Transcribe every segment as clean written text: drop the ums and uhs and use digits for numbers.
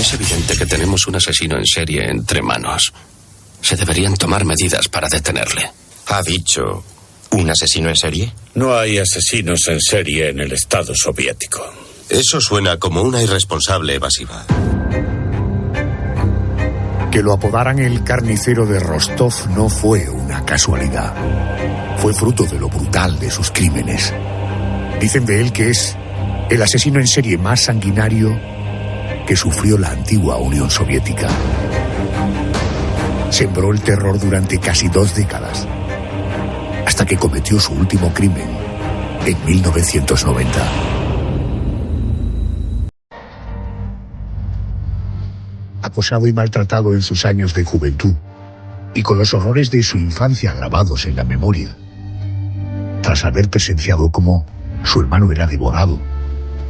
Es evidente que tenemos un asesino en serie entre manos. Se deberían tomar medidas para detenerle. ¿Ha dicho un asesino en serie? No hay asesinos en serie en el Estado soviético. Eso suena como una irresponsable evasiva. Que lo apodaran el carnicero de Rostov no fue una casualidad. Fue fruto de lo brutal de sus crímenes. Dicen de él que es el asesino en serie más sanguinario que sufrió la antigua Unión Soviética. Sembró el terror durante casi 2 décadas, hasta que cometió su último crimen en 1990. Acosado y maltratado en sus años de juventud, y con los horrores de su infancia grabados en la memoria, tras haber presenciado cómo su hermano era devorado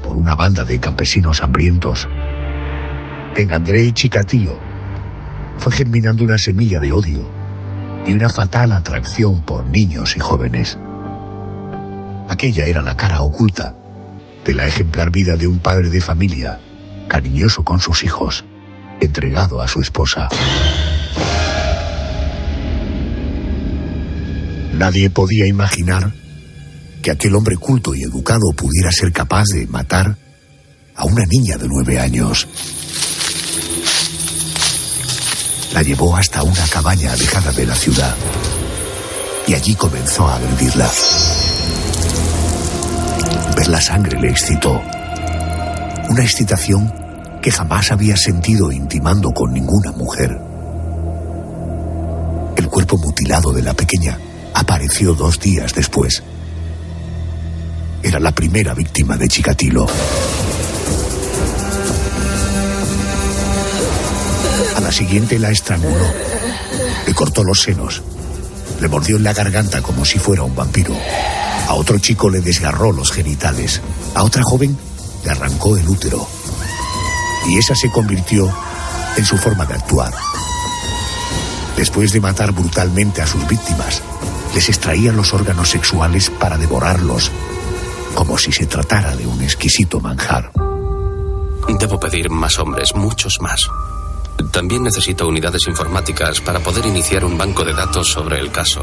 por una banda de campesinos hambrientos, en Andrei Chikatilo fue germinando una semilla de odio y una fatal atracción por niños y jóvenes. Aquella era la cara oculta de la ejemplar vida de un padre de familia, cariñoso con sus hijos, entregado a su esposa. Nadie podía imaginar que aquel hombre culto y educado pudiera ser capaz de matar a una niña de 9 años. La llevó hasta una cabaña alejada de la ciudad y allí comenzó a agredirla. Ver la sangre le excitó, una excitación que jamás había sentido intimando con ninguna mujer. El cuerpo mutilado de la pequeña apareció 2 días después. Era la primera víctima de Chikatilo. A la siguiente la estranguló, le cortó los senos, le mordió en la garganta como si fuera un vampiro. A otro chico le desgarró los genitales, a otra joven le arrancó el útero. Y esa se convirtió en su forma de actuar. Después de matar brutalmente a sus víctimas, les extraía los órganos sexuales para devorarlos, como si se tratara de un exquisito manjar. Debo pedir más hombres, muchos más. También necesito unidades informáticas para poder iniciar un banco de datos sobre el caso.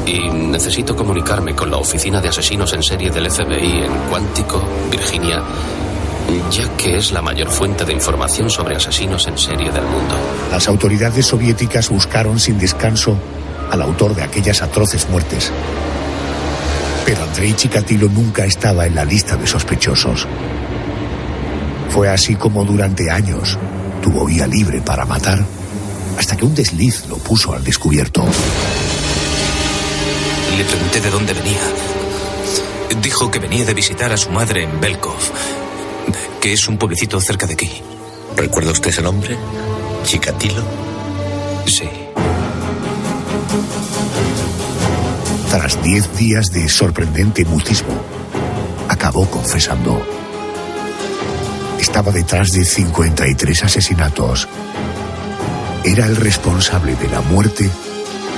Y necesito comunicarme con la oficina de asesinos en serie del FBI en Quantico, Virginia, ya que es la mayor fuente de información sobre asesinos en serie del mundo. Las autoridades soviéticas buscaron sin descanso al autor de aquellas atroces muertes. Pero Andrei Chikatilo nunca estaba en la lista de sospechosos. Fue así como durante años tuvo vía libre para matar, hasta que un desliz lo puso al descubierto. Le pregunté de dónde venía. Dijo que venía de visitar a su madre en Belkov, que es un pueblecito cerca de aquí. ¿Recuerda usted ese nombre? ¿Chikatilo? Sí. Tras 10 días de sorprendente mutismo, acabó confesando. Estaba detrás de 53 asesinatos. Era el responsable de la muerte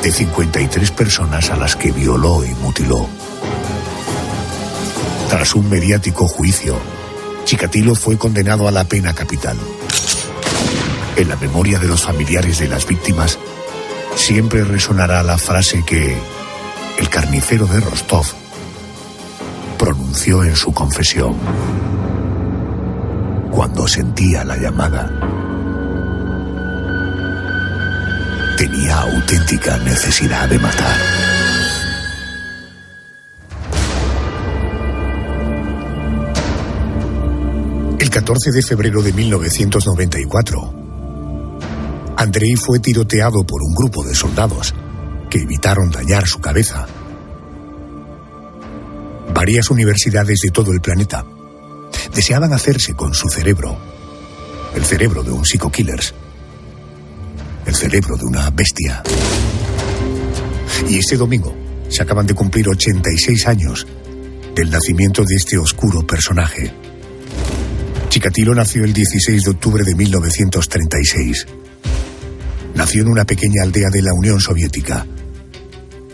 de 53 personas a las que violó y mutiló. Tras un mediático juicio, Chikatilo fue condenado a la pena capital. En la memoria de los familiares de las víctimas siempre resonará la frase que el carnicero de Rostov pronunció en su confesión cuando sentía la llamada. Tenía auténtica necesidad de matar. El 14 de febrero de 1994, Andrei fue tiroteado por un grupo de soldados que evitaron dañar su cabeza. Varias universidades de todo el planeta deseaban hacerse con su cerebro, el cerebro de un psico-killers, el cerebro de una bestia. Y este domingo se acaban de cumplir 86 años del nacimiento de este oscuro personaje. Chikatilo nació el 16 de octubre de 1936. Nació en una pequeña aldea de la Unión Soviética,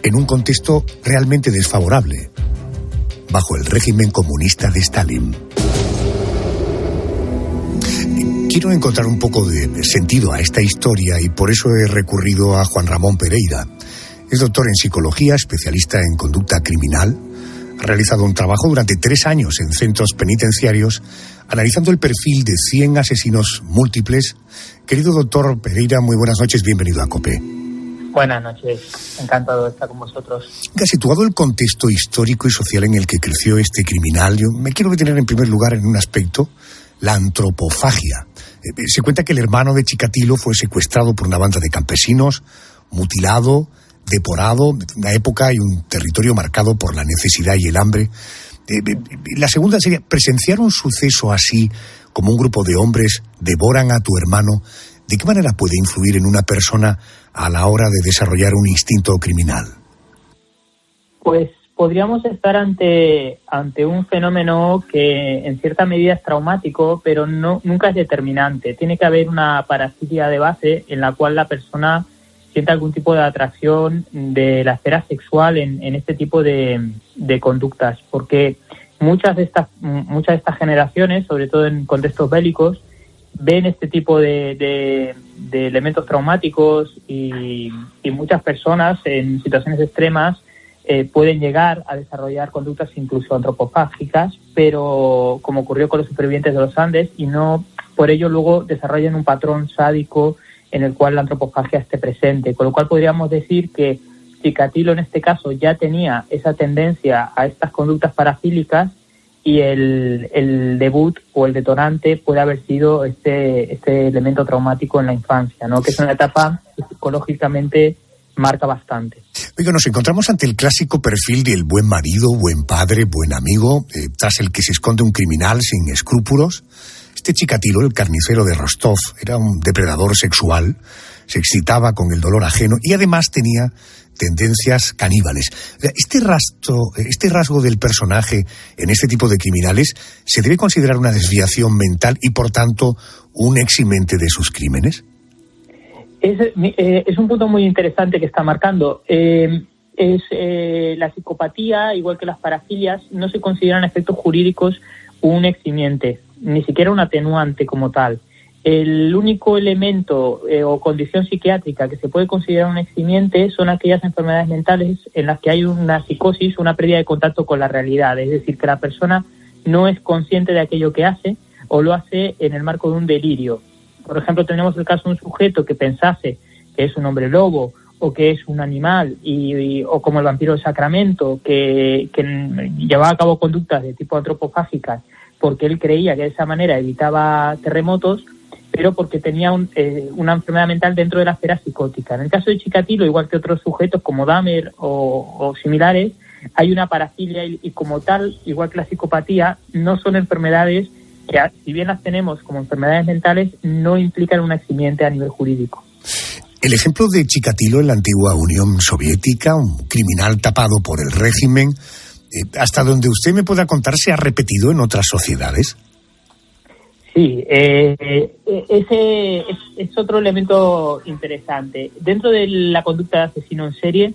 en un contexto realmente desfavorable, bajo el régimen comunista de Stalin. Quiero encontrar un poco de sentido a esta historia y por eso he recurrido a Juan Ramón Pereira. Es doctor en psicología, especialista en conducta criminal. Ha realizado un trabajo durante 3 años en centros penitenciarios, analizando el perfil de 100 asesinos múltiples. Querido doctor Pereira, muy buenas noches, bienvenido a COPE. Buenas noches, encantado de estar con vosotros. Situado el contexto histórico y social en el que creció este criminal, yo me quiero detener en primer lugar en un aspecto, la antropofagia. Se cuenta que el hermano de Chikatilo fue secuestrado por una banda de campesinos, mutilado, deporado, una época y un territorio marcado por la necesidad y el hambre. La segunda sería presenciar un suceso así, como un grupo de hombres devoran a tu hermano. ¿De qué manera puede influir en una persona a la hora de desarrollar un instinto criminal? Pues podríamos estar ante un fenómeno que en cierta medida es traumático, pero nunca es determinante. Tiene que haber una parafilia de base en la cual la persona siente algún tipo de atracción de la esfera sexual en este tipo de conductas, porque muchas de estas generaciones, sobre todo en contextos bélicos, ven este tipo de elementos traumáticos y muchas personas en situaciones extremas pueden llegar a desarrollar conductas incluso antropofágicas, pero como ocurrió con los supervivientes de los Andes, y no por ello luego desarrollan un patrón sádico en el cual la antropofagia esté presente, con lo cual podríamos decir que Chikatilo en este caso ya tenía esa tendencia a estas conductas parafílicas y el debut o el detonante puede haber sido este elemento traumático en la infancia, ¿no? Que es una etapa que psicológicamente marca bastante. Oiga, nos encontramos ante el clásico perfil del buen marido, buen padre, buen amigo, tras el que se esconde un criminal sin escrúpulos. Este Chikatilo, el carnicero de Rostov, era un depredador sexual, se excitaba con el dolor ajeno y además tenía tendencias caníbales. Este rasgo del personaje en este tipo de criminales se debe considerar una desviación mental y, por tanto, un eximente de sus crímenes. Es un punto muy interesante que está marcando. La psicopatía, igual que las parafilias, no se consideran efectos jurídicos un eximiente, ni siquiera un atenuante como tal. El único elemento o condición psiquiátrica que se puede considerar un eximiente son aquellas enfermedades mentales en las que hay una psicosis, una pérdida de contacto con la realidad, es decir, que la persona no es consciente de aquello que hace o lo hace en el marco de un delirio. Por ejemplo, tenemos el caso de un sujeto que pensase que es un hombre lobo o que es un animal o como el vampiro de Sacramento, que llevaba a cabo conductas de tipo antropofágicas porque él creía que de esa manera evitaba terremotos, pero porque tenía una enfermedad mental dentro de la esfera psicótica. En el caso de Chikatilo, igual que otros sujetos como Dahmer o similares, hay una parafilia y como tal, igual que la psicopatía, no son enfermedades que, si bien las tenemos como enfermedades mentales, no implican un eximiente a nivel jurídico. El ejemplo de Chikatilo en la antigua Unión Soviética, un criminal tapado por el régimen, hasta donde usted me pueda contar, ¿se ha repetido en otras sociedades? Sí, ese es otro elemento interesante. Dentro de la conducta de asesino en serie,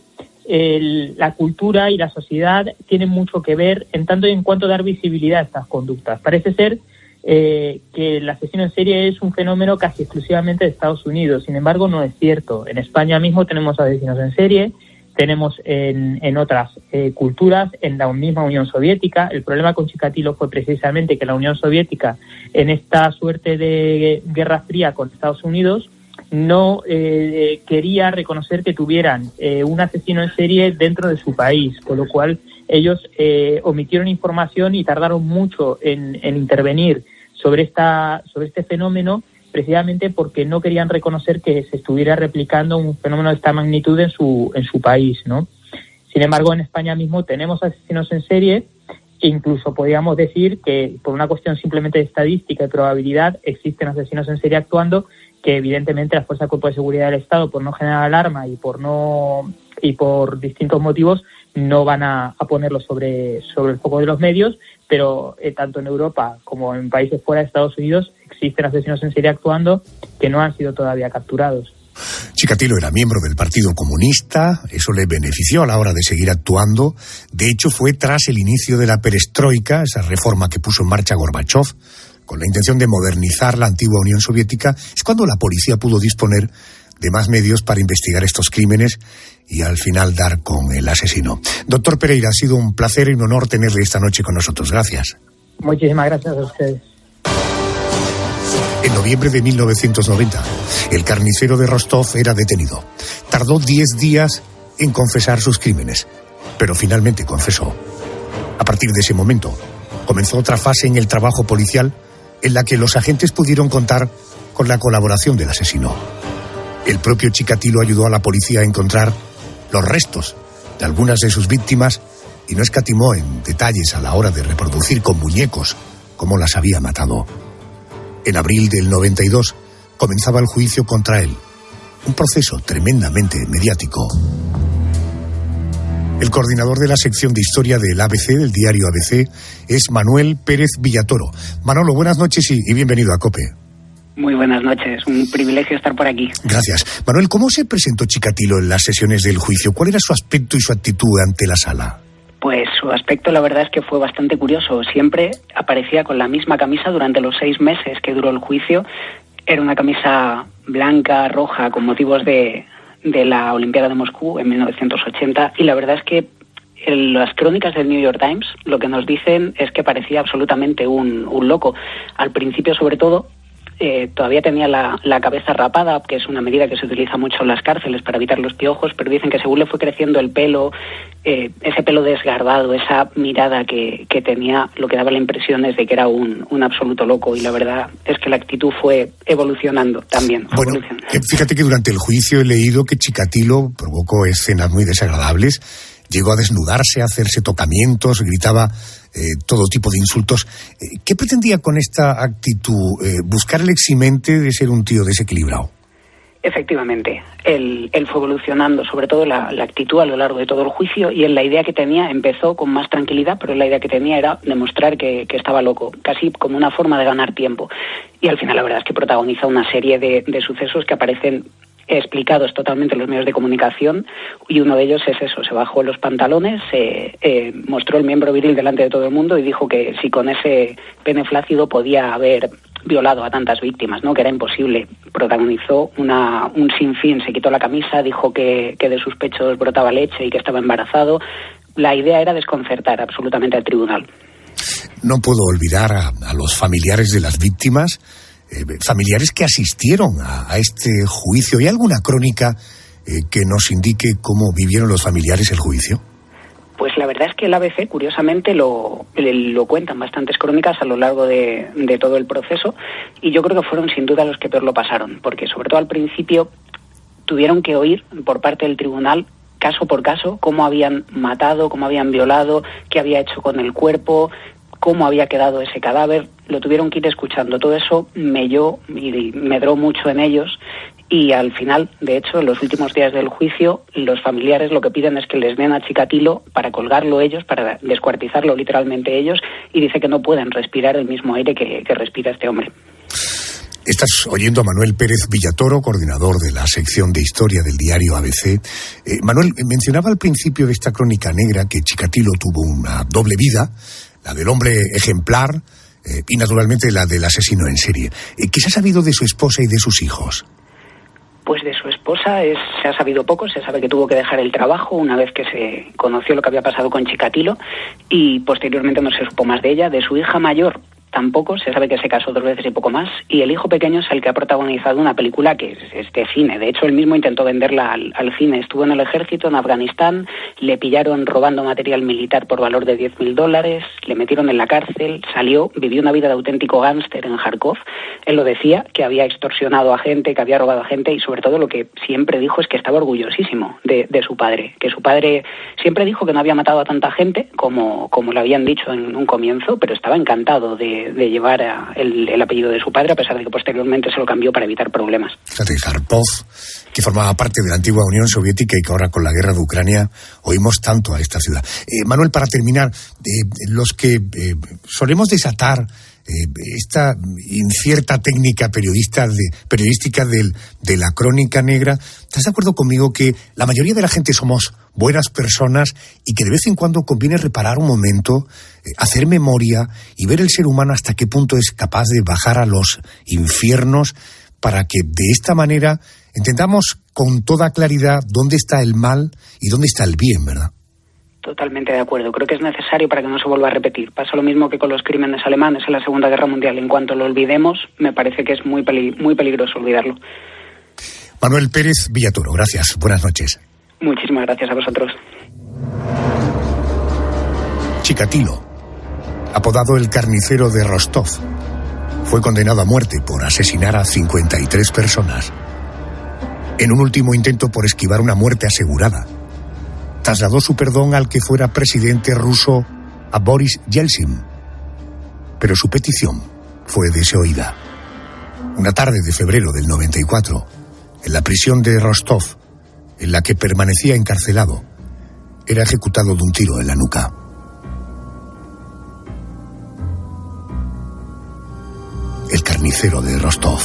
la cultura y la sociedad tienen mucho que ver en tanto y en cuanto dar visibilidad a estas conductas. Parece ser que el asesino en serie es un fenómeno casi exclusivamente de Estados Unidos. Sin embargo, no es cierto. En España mismo tenemos asesinos en serie, tenemos en otras culturas, en la misma Unión Soviética. El problema con Chikatilo fue precisamente que la Unión Soviética, en esta suerte de guerra fría con Estados Unidos, no quería reconocer que tuvieran un asesino en serie dentro de su país, con lo cual ellos omitieron información y tardaron mucho en intervenir sobre este fenómeno, precisamente porque no querían reconocer que se estuviera replicando un fenómeno de esta magnitud en su país, ¿no? Sin embargo, en España mismo tenemos asesinos en serie e incluso podríamos decir que por una cuestión simplemente de estadística y probabilidad existen asesinos en serie actuando, que evidentemente las fuerzas de cuerpo de seguridad del Estado, por no generar alarma y por distintos motivos, no van a ponerlo sobre el foco de los medios, pero tanto en Europa como en países fuera de Estados Unidos existen asesinos en serie actuando que no han sido todavía capturados. Chikatilo era miembro del Partido Comunista, eso le benefició a la hora de seguir actuando. De hecho, fue tras el inicio de la perestroika, esa reforma que puso en marcha Gorbachov, con la intención de modernizar la antigua Unión Soviética, es cuando la policía pudo disponer de más medios para investigar estos crímenes y al final dar con el asesino. Doctor Pereira, ha sido un placer y un honor tenerle esta noche con nosotros. Gracias. Muchísimas gracias a ustedes. En noviembre de 1990, el carnicero de Rostov era detenido. Tardó 10 días en confesar sus crímenes, pero finalmente confesó. A partir de ese momento, comenzó otra fase en el trabajo policial en la que los agentes pudieron contar con la colaboración del asesino. El propio Chikatilo ayudó a la policía a encontrar los restos de algunas de sus víctimas y no escatimó en detalles a la hora de reproducir con muñecos cómo las había matado. En abril del 92 comenzaba el juicio contra él, un proceso tremendamente mediático. El coordinador de la sección de historia del ABC, del diario ABC, es Manuel Pérez Villatoro. Manolo, buenas noches y bienvenido a COPE. Muy buenas noches, un privilegio estar por aquí. Gracias. Manuel, ¿cómo se presentó Chikatilo en las sesiones del juicio? ¿Cuál era su aspecto y su actitud ante la sala? Pues su aspecto la verdad es que fue bastante curioso. Siempre aparecía con la misma camisa durante los 6 meses que duró el juicio. Era una camisa blanca, roja, con motivos de la Olimpiada de Moscú en 1980. Y la verdad es que en las crónicas del New York Times lo que nos dicen es que parecía absolutamente un loco. Al principio, sobre todo, todavía tenía la cabeza rapada, que es una medida que se utiliza mucho en las cárceles para evitar los piojos, pero dicen que según le fue creciendo el pelo, ese pelo desgarbado, esa mirada que tenía, lo que daba la impresión es de que era un absoluto loco, y la verdad es que la actitud fue evolucionando también. Bueno, fíjate que durante el juicio he leído que Chikatilo provocó escenas muy desagradables, llegó a desnudarse, a hacerse tocamientos, gritaba todo tipo de insultos. ¿Qué pretendía con esta actitud? ¿Buscar el eximente de ser un tío desequilibrado? Efectivamente, él fue evolucionando, sobre todo la actitud a lo largo de todo el juicio, y en la idea que tenía empezó con más tranquilidad, pero la idea que tenía era demostrar que estaba loco, casi como una forma de ganar tiempo. Y al final la verdad es que protagoniza una serie de sucesos que aparecen explicados totalmente en los medios de comunicación, y uno de ellos es eso: se bajó los pantalones, mostró el miembro viril delante de todo el mundo y dijo que si con ese pene flácido podía haber violado a tantas víctimas, ¿no? Que era imposible. Protagonizó un sinfín, se quitó la camisa, dijo que de sus pechos brotaba leche y que estaba embarazado. La idea era desconcertar absolutamente al tribunal. No puedo olvidar a los familiares de las víctimas, familiares que asistieron a este juicio. ¿Hay alguna crónica que nos indique cómo vivieron los familiares el juicio? Pues la verdad es que el ABC, curiosamente, lo cuentan bastantes crónicas a lo largo de todo el proceso, y yo creo que fueron sin duda los que peor lo pasaron, porque sobre todo al principio tuvieron que oír por parte del tribunal, caso por caso, cómo habían matado, cómo habían violado, qué había hecho con el cuerpo, cómo había quedado ese cadáver. Lo tuvieron que ir escuchando. Todo eso melló y medró mucho en ellos, y al final, de hecho, en los últimos días del juicio, los familiares lo que piden es que les den a Chikatilo para colgarlo ellos, para descuartizarlo literalmente ellos, y dice que no pueden respirar el mismo aire que respira este hombre. Estás oyendo a Manuel Pérez Villatoro, coordinador de la sección de historia del diario ABC. Manuel, mencionaba al principio de esta crónica negra que Chikatilo tuvo una doble vida, la del hombre ejemplar y naturalmente la del asesino en serie. ¿Qué se ha sabido de su esposa y de sus hijos? Pues de su esposa se ha sabido poco. Se sabe que tuvo que dejar el trabajo una vez que se conoció lo que había pasado con Chikatilo, y posteriormente no se supo más de ella. De su hija mayor tampoco, se sabe que se casó 2 veces y poco más, y el hijo pequeño es el que ha protagonizado una película que es de cine. De hecho, él mismo intentó venderla al cine. Estuvo en el ejército en Afganistán, le pillaron robando material militar por valor de $10,000, le metieron en la cárcel, salió, vivió una vida de auténtico gángster en Kharkov. Él lo decía, que había extorsionado a gente, que había robado a gente, y sobre todo lo que siempre dijo es que estaba orgullosísimo de su padre, que su padre siempre dijo que no había matado a tanta gente como le habían dicho en un comienzo, pero estaba encantado de llevar el apellido de su padre, a pesar de que posteriormente se lo cambió para evitar problemas. Fíjate, Kharkov, que formaba parte de la antigua Unión Soviética y que ahora con la guerra de Ucrania oímos tanto a esta ciudad. Manuel, para terminar, los que solemos desatar esta incierta técnica periodística de la crónica negra, ¿estás de acuerdo conmigo que la mayoría de la gente somos buenas personas y que de vez en cuando conviene reparar un momento, hacer memoria y ver el ser humano hasta qué punto es capaz de bajar a los infiernos para que de esta manera entendamos con toda claridad dónde está el mal y dónde está el bien, ¿verdad? Totalmente de acuerdo. Creo que es necesario para que no se vuelva a repetir. Pasa lo mismo que con los crímenes alemanes en la Segunda Guerra Mundial. En cuanto lo olvidemos, me parece que es muy peligroso olvidarlo. Manuel Pérez Villatoro, gracias. Buenas noches. Muchísimas gracias a vosotros. Chikatilo, apodado el carnicero de Rostov, fue condenado a muerte por asesinar a 53 personas. En un último intento por esquivar una muerte asegurada, trasladó su perdón al que fuera presidente ruso, a Boris Yeltsin. Pero su petición fue desoída. Una tarde de febrero del 94, en la prisión de Rostov, en la que permanecía encarcelado, era ejecutado de un tiro en la nuca. El carnicero de Rostov.